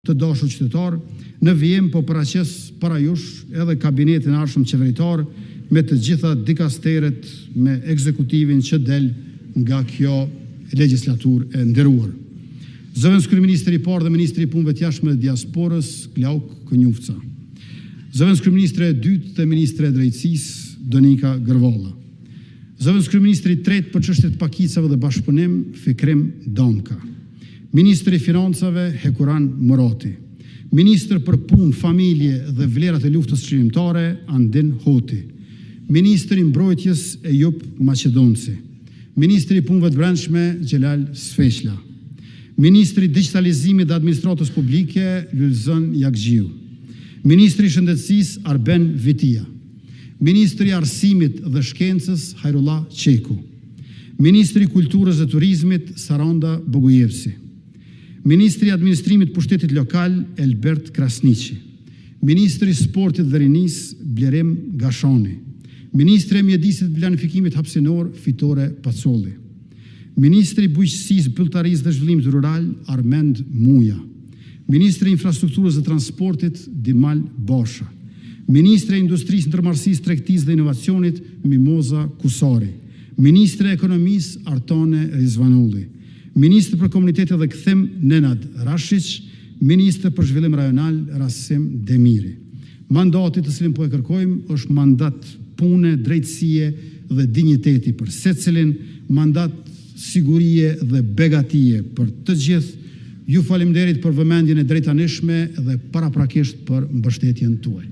të dashur qytetar, në vijim po paraqes para jush edhe kabinetin arshëm qeveritar me të gjitha dikasteret me ekzekutivin që del nga kjo legjislaturë e nderuar. Zëvendës kryeministri i parë dhe ministri i punëve të jashtme dhe diasporës, Glauk Kënjufca. Zëvendës kryeministri e dytë dhe ministre e drejtësisë, Donika Gërvalla. Zëvendës kryeministri i tretë për çështjet pakicave dhe bashkëpunim, Fikrim Domka. Ministri i Financave, Hekuran Murati. Ministër për punë, familje dhe vlerat e luftës çlimtare, Andin Hoti. Ministri i mbrojtjes, Ejup Maqedonci. Ministri i punëve të brendshme, Xhelal Sfeqla. Ministri i digitalizimit dhe administratës publike, Lulzon Jakxhiu. Ministri i shëndetësisë, Arben Vitia. Ministri i arsimit dhe shkencës, Hajrullah Qeku. Ministri i kulturës dhe turizmit, Saranda Bogujevsi. Ministri i administrimit pushtetit lokal, Elbert Krasniqi. Ministri i sportit dhe rinisë, Blerim Gashani. Ministri i mjedisit dhe planifikimit hapësinor, Fitore Pacolli. Ministri i bujqësisë, pylltarisë dhe zhvillimit rural, Armend Muja. Ministri i infrastrukturës dhe transportit, Dimal Basha. Ministri i industrisë, ndërmarrësisë, tregtisë dhe inovacionit, Mimoza Kusari. Ministri i ekonomisë, Artane Rizvanulli. Ministri për komunitetet dhe kthim, Nenad Rashiq. Ministri për zhvillim rajonal, Rasim Demiri. Mandati të cilin po e kërkojmë është mandat pune, drejtësie dhe dinjiteti për secilin, mandat sigurie dhe begatije për të gjithë. Ju faleminderit për vëmendjen e drejtanishme dhe paraprakisht për mbështetjen tuaj.